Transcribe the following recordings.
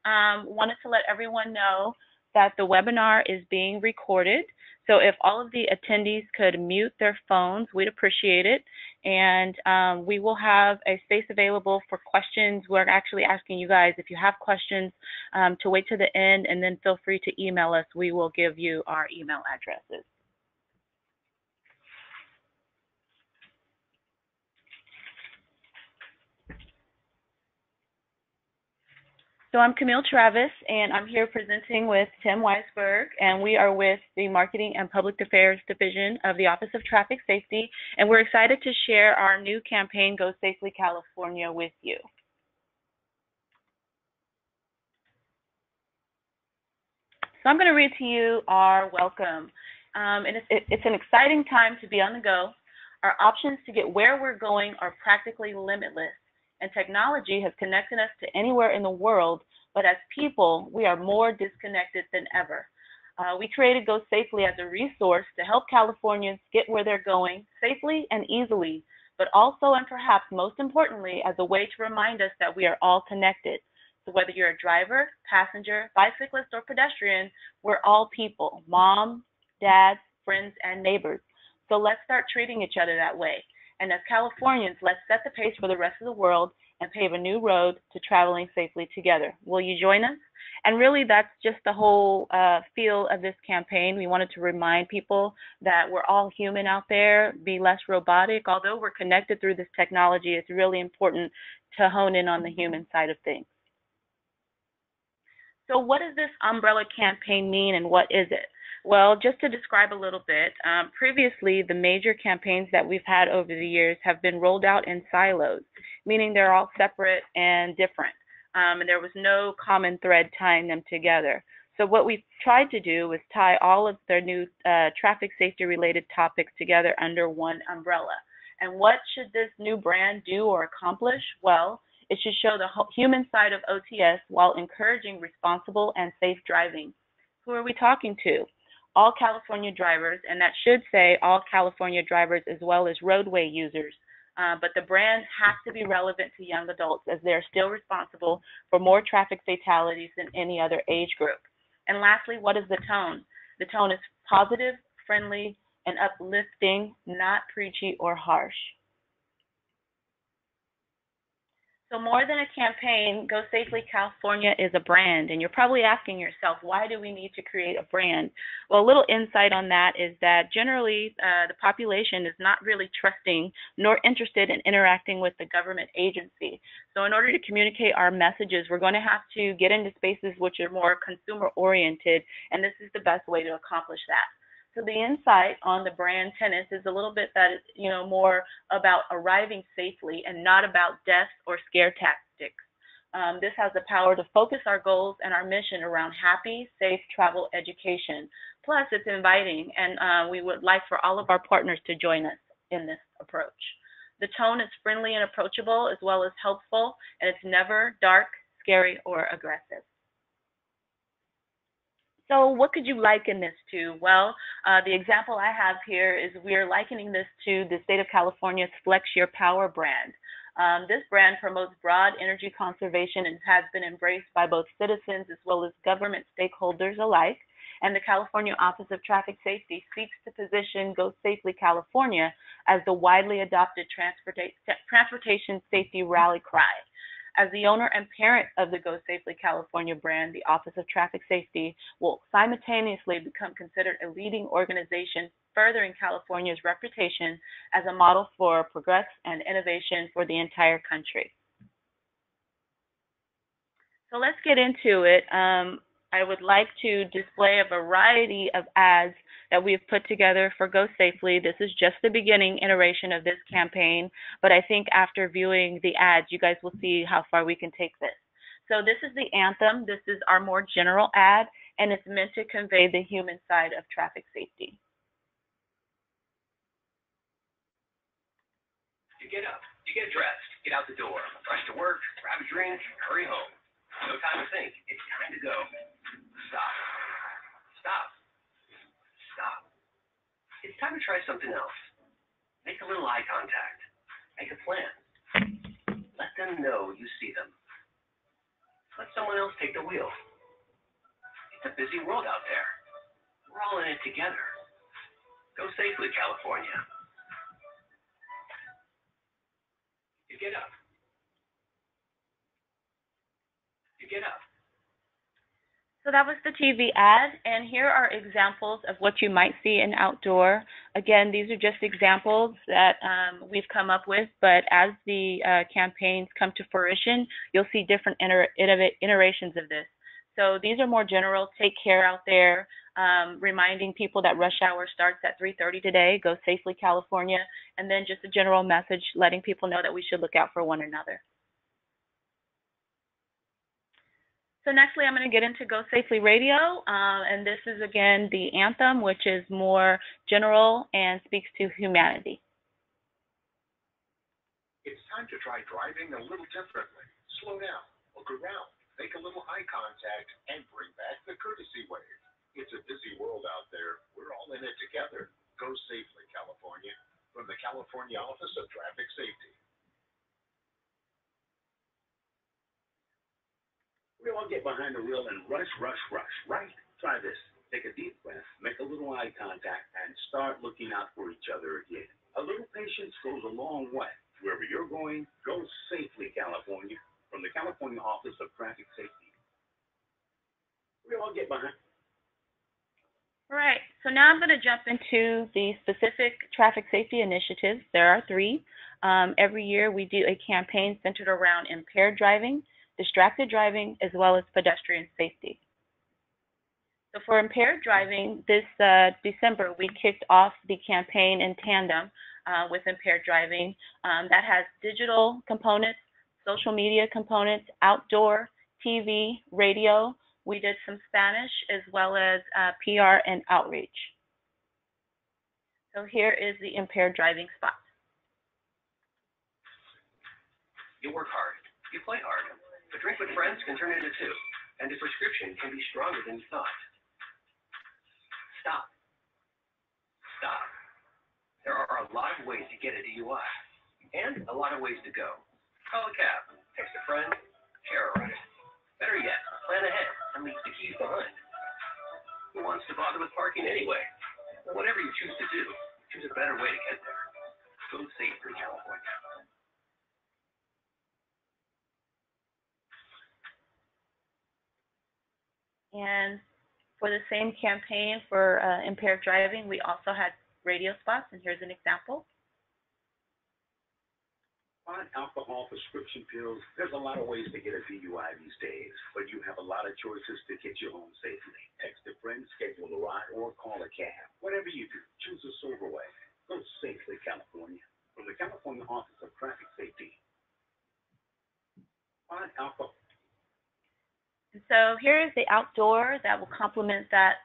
wanted to let everyone know that the webinar is being recorded. So if all of the attendees could mute their phones, we'd appreciate it. And we will have a space available for questions. We're actually asking you guys, if you have questions, to wait to the end, and then feel free to email us. We will give you our email addresses. So I'm Camille Travis, and I'm here presenting with Tim Weisberg, and we are with the Marketing and Public Affairs Division of the Office of Traffic Safety, and we're excited to share our new campaign, Go Safely California, with you. So I'm going to read to you our welcome, and it's an exciting time to be on the go. Our options to get where we're going are practically limitless, and technology has connected us to anywhere in the world, but as people, we are more disconnected than ever. We created Go Safely as a resource to help Californians get where they're going safely and easily, but also, and perhaps most importantly, as a way to remind us that we are all connected. So whether you're a driver, passenger, bicyclist, or pedestrian, we're all people, mom, dad, friends, and neighbors. So let's start treating each other that way. And as Californians, let's set the pace for the rest of the world and pave a new road to traveling safely together. Will you join us? And really, that's just the whole feel of this campaign. We wanted to remind people that we're all human out there, be less robotic. Although we're connected through this technology, it's really important to hone in on the human side of things. So what does this umbrella campaign mean, and what is it? Well, just to describe a little bit, previously the major campaigns that we've had over the years have been rolled out in silos, meaning they're all separate and different, and there was no common thread tying them together. So what we've tried to do is tie all of their new traffic safety related topics together under one umbrella. And what should this new brand do or accomplish? Well, it should show the human side of OTS while encouraging responsible and safe driving. Who are we talking to? All California drivers, and that should say all California drivers as well as roadway users. But the brand has to be relevant to young adults, as they're still responsible for more traffic fatalities than any other age group. And lastly, what is the tone? The tone is positive, friendly, and uplifting, not preachy or harsh. So more than a campaign, Go Safely California is a brand. And you're probably asking yourself, why do we need to create a brand? Well, a little insight on that is that generally the population is not really trusting nor interested in interacting with the government agency. So in order to communicate our messages, we're going to have to get into spaces which are more consumer oriented, and this is the best way to accomplish that. So the insight on the brand tenets is a little bit that is, more about arriving safely and not about death or scare tactics. This has the power to focus our goals and our mission around happy, safe travel education. Plus, it's inviting, and we would like for all of our partners to join us in this approach. The tone is friendly and approachable as well as helpful, and it's never dark, scary, or aggressive. So what could you liken this to? Well, the example I have here is we're likening this to the state of California's Flex Your Power brand. This brand promotes broad energy conservation and has been embraced by both citizens as well as government stakeholders alike. And the California Office of Traffic Safety seeks to position Go Safely California as the widely adopted transportation safety rally cry. As the owner and parent of the Go Safely California brand, the Office of Traffic Safety will simultaneously become considered a leading organization furthering California's reputation as a model for progress and innovation for the entire country. So let's get into it. I would like to display a variety of ads that we've put together for Go Safely. This is just the beginning iteration of this campaign, but I think after viewing the ads, you guys will see how far we can take this. So this is the anthem. This is our more general ad, and it's meant to convey the human side of traffic safety. You get up, you get dressed, get out the door, rush to work, grab a drink, hurry home. No time to think. It's time to go. Stop. Stop. Stop. It's time to try something else. Make a little eye contact. Make a plan. Let them know you see them. Let's someone else take the wheel. It's a busy world out there. We're all in it together. Go safely, California. You get up. You get up. So that was the TV ad, and here are examples of what you might see in outdoor. Again, these are just examples that we've come up with, but as the campaigns come to fruition, you'll see different iterations of this. So these are more general, take care out there, reminding people that rush hour starts at 3:30 today, go safely, California, and then just a general message letting people know that we should look out for one another. So nextly, I'm going to get into Go Safely Radio, and this is, again, the anthem, which is more general and speaks to humanity. It's time to try driving a little differently. Slow down, look around, make a little eye contact, and bring back the courtesy wave. It's a busy world out there. We're all in it together. Go safely, California. From the California Office of Traffic Safety. We all get behind the wheel and rush, right? Try this. Take a deep breath, make a little eye contact, and start looking out for each other again. A little patience goes a long way. Wherever you're going, go safely, California. From the California Office of Traffic Safety. We all get behind. All right, so now I'm going to jump into the specific traffic safety initiatives. There are 3. Every year we do a campaign centered around impaired driving, distracted driving, as well as pedestrian safety. So for impaired driving, this December we kicked off the campaign in tandem with impaired driving. That has digital components, social media components, outdoor, TV, radio. We did some Spanish as well as PR and outreach. So here is the impaired driving spot. You work hard. You play hard. A drink with friends can turn into 2, and a prescription can be stronger than you thought. Stop. Stop. There are a lot of ways to get a DUI, and a lot of ways to go. Call a cab, text a friend, share a ride. Better yet, plan ahead and leave the keys behind. Who wants to bother with parking anyway? Whatever you choose to do, choose a better way to get there. Go safely, California. And for the same campaign for impaired driving, we also had radio spots, and here's an example. On alcohol, prescription pills, there's a lot of ways to get a DUI these days, but you have a lot of choices to get you home safely. Text a friend, schedule a ride, or call a cab. Whatever you do, choose a sober way. Go safely, California. From the California Office of Traffic Safety. On alcohol. And so here is the outdoor that will complement that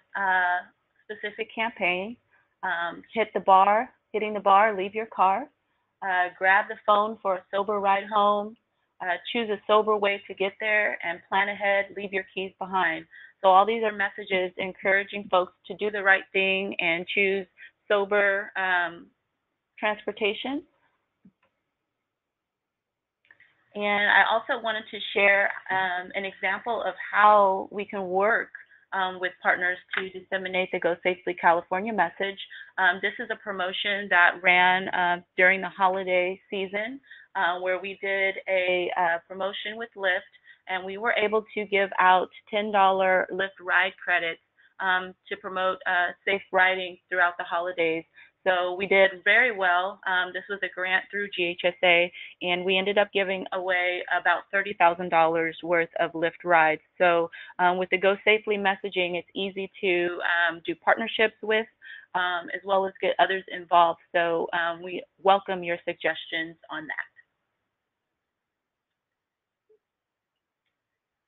specific campaign. Hitting the bar, leave your car. Grab the phone for a sober ride home. Choose a sober way to get there, and plan ahead, leave your keys behind. So all these are messages encouraging folks to do the right thing and choose sober transportation. And I also wanted to share an example of how we can work with partners to disseminate the Go Safely California message. This is a promotion that ran during the holiday season where we did a promotion with Lyft, and we were able to give out $10 Lyft ride credits to promote safe riding throughout the holidays. So we did very well. This was a grant through GHSA, and we ended up giving away about $30,000 worth of Lyft rides. So with the Go Safely messaging, it's easy to do partnerships with, as well as get others involved. So we welcome your suggestions on that.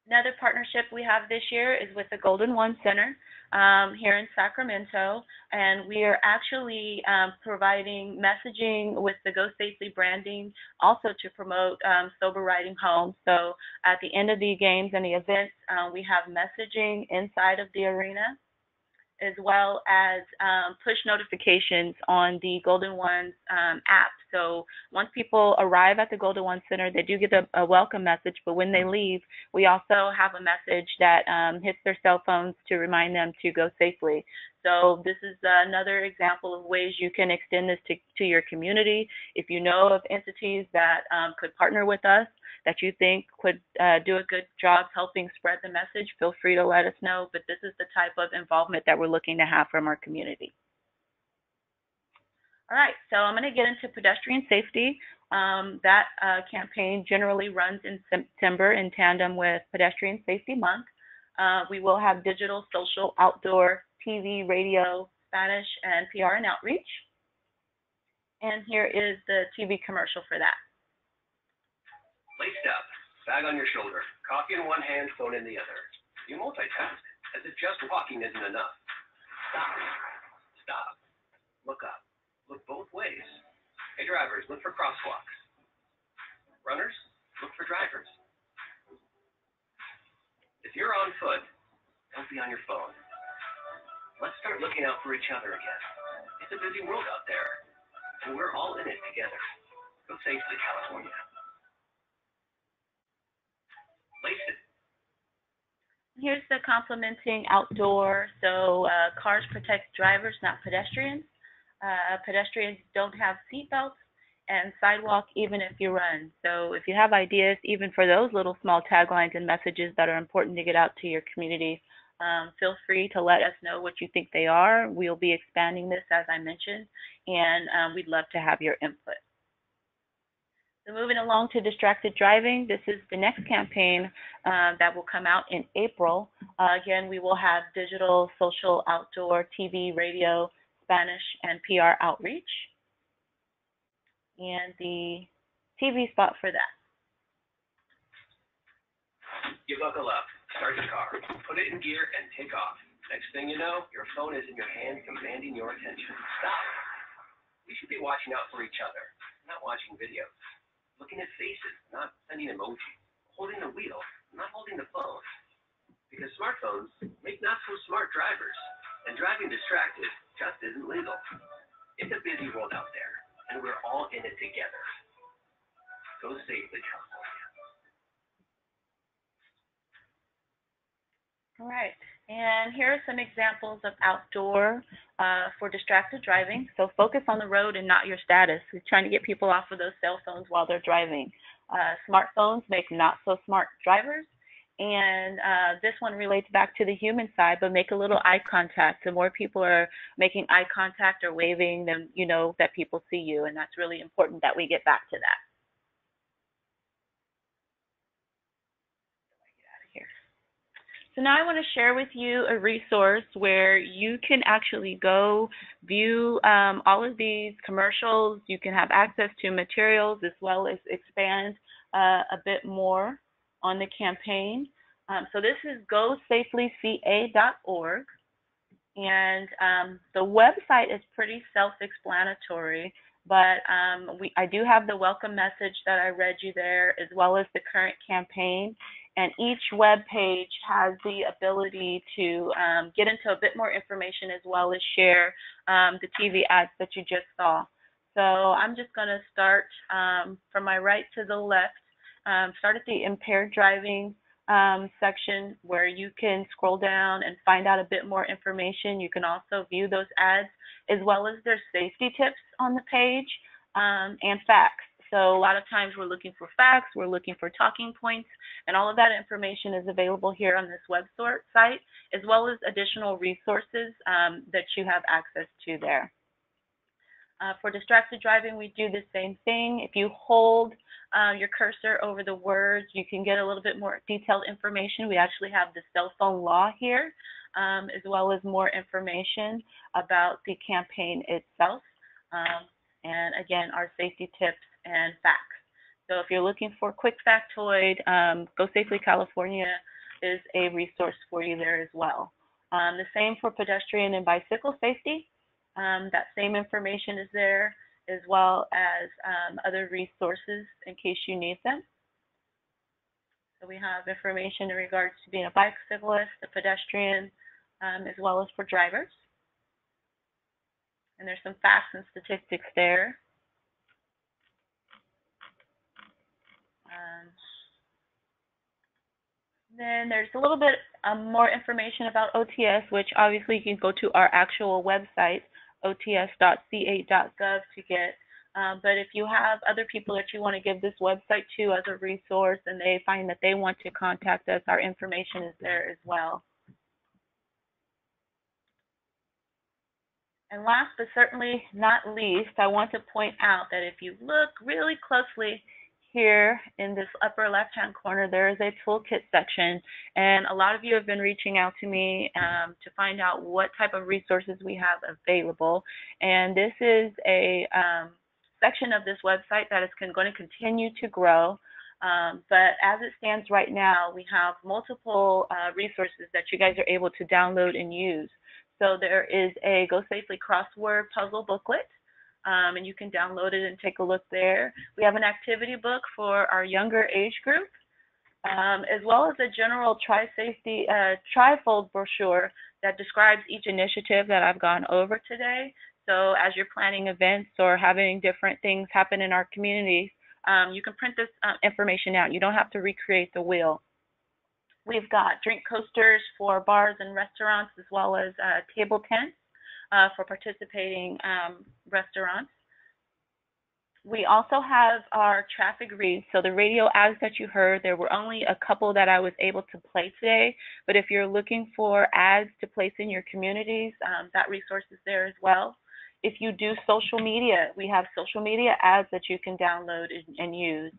Another partnership we have this year is with the Golden One Center here in Sacramento, and we are actually providing messaging with the Go Safely branding also to promote sober riding home. So at the end of the games and the events, we have messaging inside of the arena, as well as push notifications on the Golden Ones app. So once people arrive at the Golden One Center, they do get a welcome message, but when they leave, we also have a message that hits their cell phones to remind them to go safely. So this is another example of ways you can extend this to your community. If you know of entities that could partner with us, that you think could do a good job helping spread the message, feel free to let us know. But this is the type of involvement that we're looking to have from our community. All right, so I'm going to get into pedestrian safety. That campaign generally runs in September in tandem with Pedestrian Safety Month. We will have digital, social, outdoor, TV, radio, Spanish, and PR and outreach. And here is the TV commercial for that. Laced up, bag on your shoulder, coffee in one hand, phone in the other. You multitask, as if just walking isn't enough. Stop. Stop. Look up. Look both ways. Hey drivers, look for crosswalks. Runners, look for drivers. If you're on foot, don't be on your phone. Let's start looking out for each other again. It's a busy world out there, and we're all in it together. Go safely, California. Lace it. Here's the complementing outdoor. So cars protect drivers, not pedestrians. Pedestrians don't have seatbelts, and sidewalk even if you run. So if you have ideas, even for those little small taglines and messages that are important to get out to your community, feel free to let us know what you think they are. We'll be expanding this, as I mentioned, and we'd love to have your input. So moving along to distracted driving, this is the next campaign that will come out in April. Again, we will have digital, social, outdoor, TV, radio, Spanish, and PR outreach. And the TV spot for that. You buckle up, start the car, put it in gear, and take off. Next thing you know, your phone is in your hand, commanding your attention. Stop. We should be watching out for each other, not watching videos. Looking at faces, not sending emojis. Holding the wheel, not holding the phone. Because smartphones make not so smart drivers, and driving distracted just isn't legal. It's a busy world out there, and we're all in it together. Go safely, California. All right, and here are some examples of outdoor for distracted driving. So focus on the road and not your status. We're trying to get people off of those cell phones while they're driving. Smartphones make not so smart drivers. And this one relates back to the human side, but make a little eye contact. The more people are making eye contact or waving, then you know that people see you, and that's really important that we get back to that. So now I want to share with you a resource where you can actually go view all of these commercials. You can have access to materials as well as expand a bit more on the campaign. So this is gosafelyca.org, and the website is pretty self-explanatory, but I do have the welcome message that I read you there, as well as the current campaign. And each web page has the ability to get into a bit more information, as well as share the TV ads that you just saw. So I'm just going to start from my right to the left. Start at the impaired driving section, where you can scroll down and find out a bit more information. You can also view those ads, as well as their safety tips on the page, and facts. So a lot of times we're looking for facts, we're looking for talking points, and all of that information is available here on this website, as well as additional resources that you have access to there. For distracted driving, we do the same thing. If you hold your cursor over the words, you can get a little bit more detailed information. We actually have the cell phone law here, as well as more information about the campaign itself. And again, our safety tips and facts. So if you're looking for a quick factoid, Go Safely California is a resource for you there as well. The same for pedestrian and bicycle safety. That same information is there, as well as other resources in case you need them. So we have information in regards to being a bicyclist, a pedestrian, as well as for drivers. And there's some facts and statistics there. Then there's a little bit more information about OTS, which obviously you can go to our actual website, ots.ca.gov, to get. But if you have other people that you want to give this website to as a resource and they find that they want to contact us, our information is there as well. And last but certainly not least, I want to point out that if you look really closely here in this upper left-hand corner, there is a toolkit section, and a lot of you have been reaching out to me to find out what type of resources we have available. And this is a section of this website that is going to continue to grow. But as it stands right now, we have multiple resources that you guys are able to download and use. So there is a Go Safely crossword puzzle booklet, and you can download it and take a look there. We have an activity book for our younger age group, as well as a general tri-safety trifold brochure that describes each initiative that I've gone over today. So as you're planning events or having different things happen in our communities, you can print this information out. You don't have to recreate the wheel. We've got drink coasters for bars and restaurants, as well as table tents for participating restaurants. We also have our traffic reads. So the radio ads that you heard, there were only a couple that I was able to play today. But if you're looking for ads to place in your communities, that resource is there as well. If you do social media, we have social media ads that you can download and use.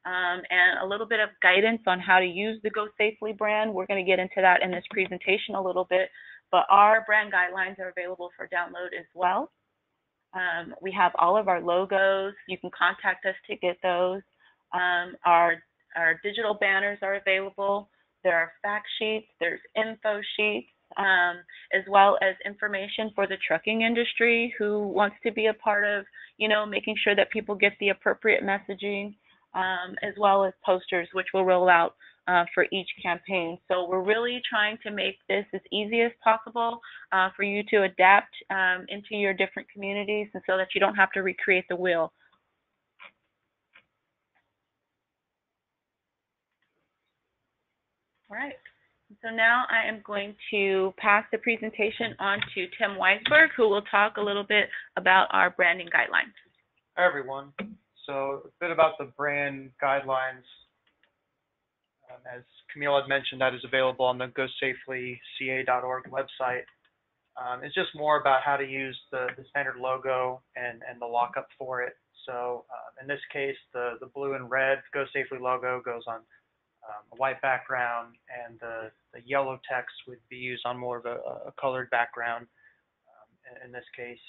And a little bit of guidance on how to use the Go Safely brand. We're going to get into that in this presentation a little bit, but our brand guidelines are available for download as well. We have all of our logos. You can contact us to get those. Our digital banners are available. There are fact sheets. There's info sheets, as well as information for the trucking industry who wants to be a part of, making sure that people get the appropriate messaging. As well as posters, which will roll out for each campaign. So we're really trying to make this as easy as possible for you to adapt into your different communities, and so that you don't have to recreate the wheel. All right. So now I am going to pass the presentation on to Tim Weisberg, who will talk a little bit about our branding guidelines. Hi, everyone. So a bit about the brand guidelines. As Camille had mentioned, that is available on the gosafelyca.org website. It's just more about how to use the standard logo and the lockup for it. So in this case, the blue and red Go Safely logo goes on a white background, and the yellow text would be used on more of a colored background in this case.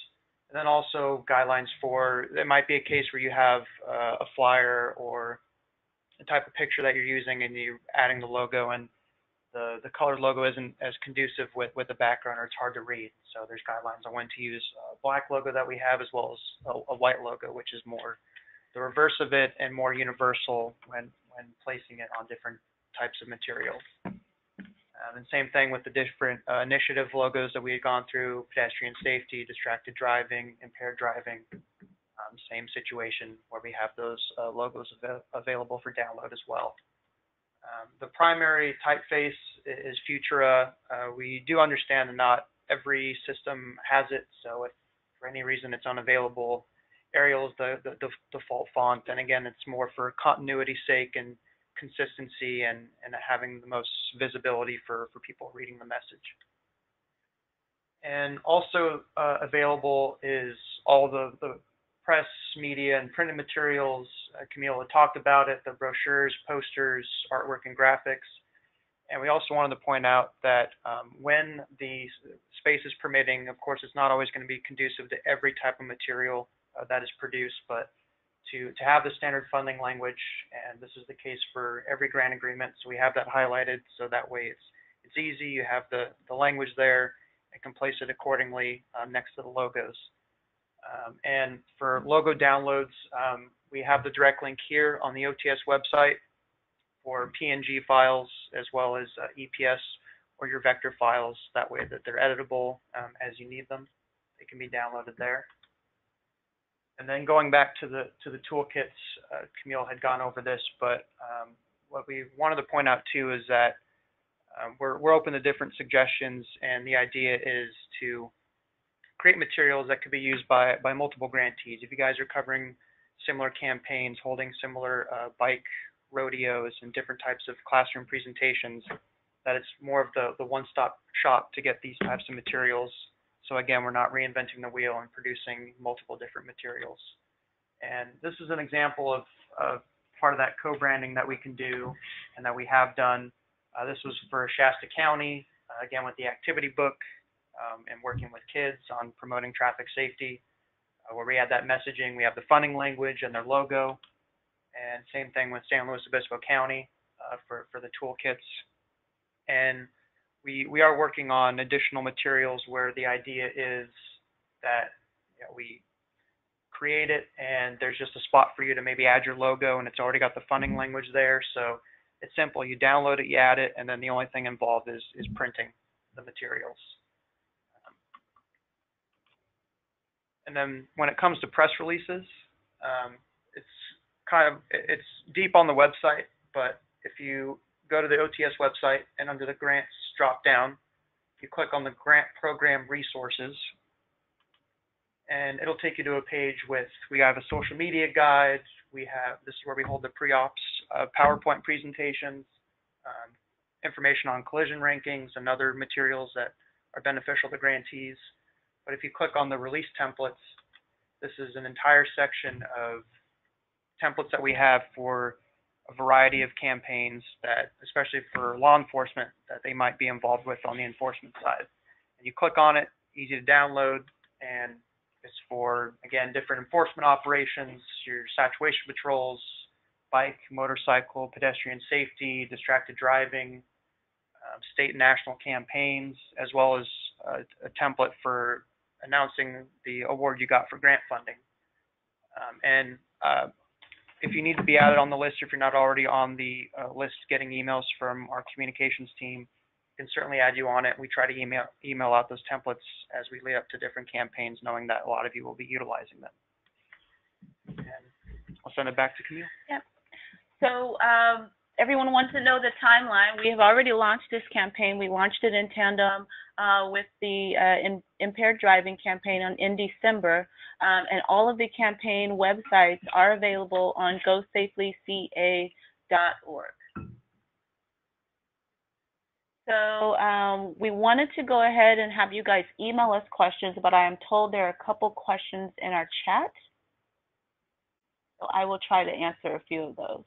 And then also guidelines for, it might be a case where you have a flyer or a type of picture that you're using and you're adding the logo, and the colored logo isn't as conducive with the background, or it's hard to read. So there's guidelines on when to use a black logo that we have, as well as a white logo, which is more the reverse of it and more universal when placing it on different types of material. And same thing with the different initiative logos that we had gone through: pedestrian safety, distracted driving, impaired driving. Same situation where we have those logos available for download as well. The primary typeface is Futura. We do understand that not every system has it, so if for any reason it's unavailable, Arial is the default font. And again, it's more for continuity's sake and consistency and having the most visibility for people reading the message. And also available is all the press, media, and printed materials. Camille had talked about it: the brochures, posters, artwork, and graphics. And we also wanted to point out that when the space is permitting, of course, it's not always going to be conducive to every type of material that is produced, but to have the standard funding language, and this is the case for every grant agreement. So we have that highlighted, so that way it's easy. You have the language there and can place it accordingly next to the logos. And for logo downloads, we have the direct link here on the OTS website for PNG files, as well as EPS or your vector files. That way that they're editable as you need them. They can be downloaded there. And then going back to the toolkits, Camille had gone over this, but what we wanted to point out too is that we're open to different suggestions, and the idea is to create materials that could be used by multiple grantees. If you guys are covering similar campaigns, holding similar bike rodeos and different types of classroom presentations, that it's more of the one-stop shop to get these types of materials. So again, we're not reinventing the wheel and producing multiple different materials. And this is an example of part of that co-branding that we can do and that we have done. This was for Shasta County, again with the activity book and working with kids on promoting traffic safety, where we had that messaging. We have the funding language and their logo. And same thing with San Luis Obispo County for the toolkits. And we are working on additional materials where the idea is that we create it and there's just a spot for you to maybe add your logo, and it's already got the funding language there. So it's simple. You download it, you add it, and then the only thing involved is printing the materials. And then when it comes to press releases, it's deep on the website, but if you go to the OTS website and under the grants drop down, you click on the grant program resources, and it'll take you to a page we have a social media guide. This is where we hold the pre-ops PowerPoint presentations, information on collision rankings and other materials that are beneficial to grantees. But if you click on the release templates, this is an entire section of templates that we have for a variety of campaigns that, especially for law enforcement, that they might be involved with on the enforcement side. And you click on it, easy to download, and it's for, again, different enforcement operations, your saturation patrols, bike, motorcycle, pedestrian safety, distracted driving, state and national campaigns, as well as a template for announcing the award you got for grant funding. If you need to be added on the list, if you're not already on the list getting emails from our communications team, we can certainly add you on it. We try to email out those templates as we lead up to different campaigns, knowing that a lot of you will be utilizing them. And I'll send it back to Camille. Yep. So everyone wants to know the timeline. We have already launched this campaign. We launched it in tandem with the impaired driving campaign in December, and all of the campaign websites are available on gosafelyca.org. So we wanted to go ahead and have you guys email us questions, but I am told there are a couple questions in our chat. So I will try to answer a few of those.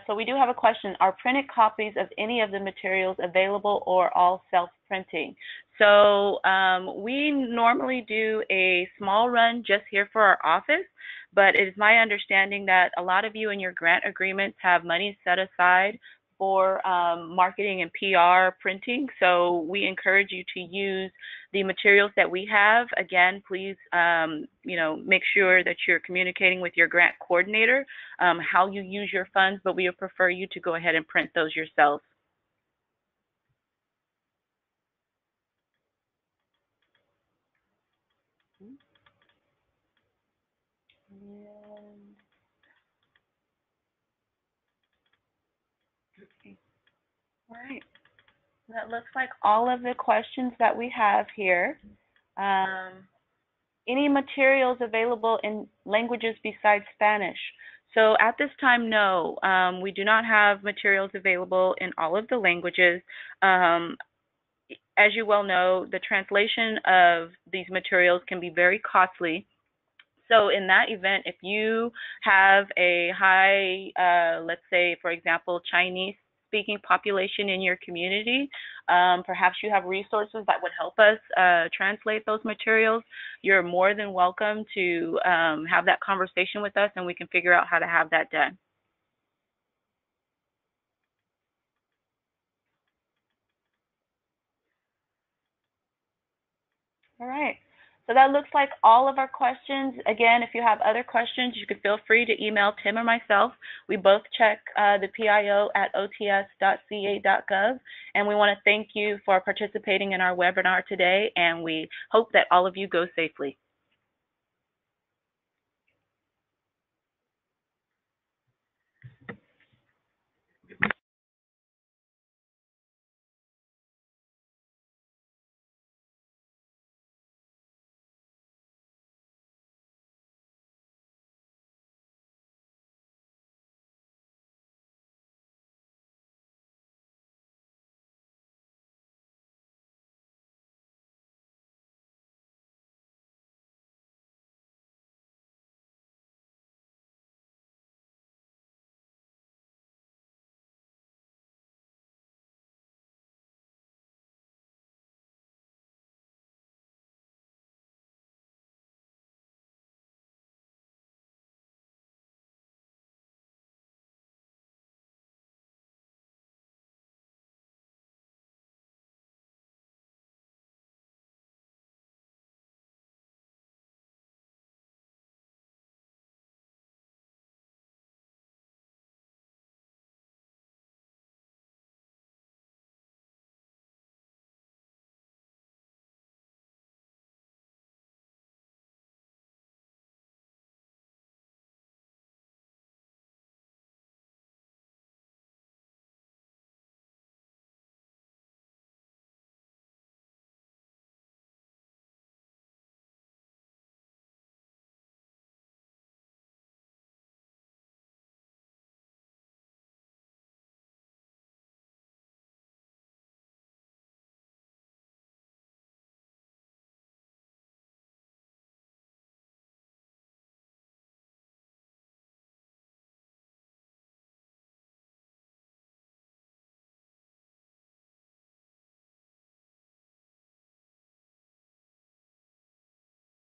So we do have a question. Are printed copies of any of the materials available or all self-printing? So we normally do a small run just here for our office, but it is my understanding that a lot of you in your grant agreements have money set aside for marketing and PR printing. So we encourage you to use the materials that we have. Again, please, make sure that you're communicating with your grant coordinator how you use your funds, but we would prefer you to go ahead and print those yourselves. All right. That looks like all of the questions that we have here. Any materials available in languages besides Spanish? So at this time, no. We do not have materials available in all of the languages. As you well know, the translation of these materials can be very costly. So in that event, if you have a high, let's say, for example, Chinese speaking population in your community, perhaps you have resources that would help us translate those materials, you're more than welcome to have that conversation with us, and we can figure out how to have that done. All right. So that looks like all of our questions. Again, if you have other questions, you can feel free to email Tim or myself. We both check the PIO at ots.ca.gov, and we want to thank you for participating in our webinar today, and we hope that all of you go safely.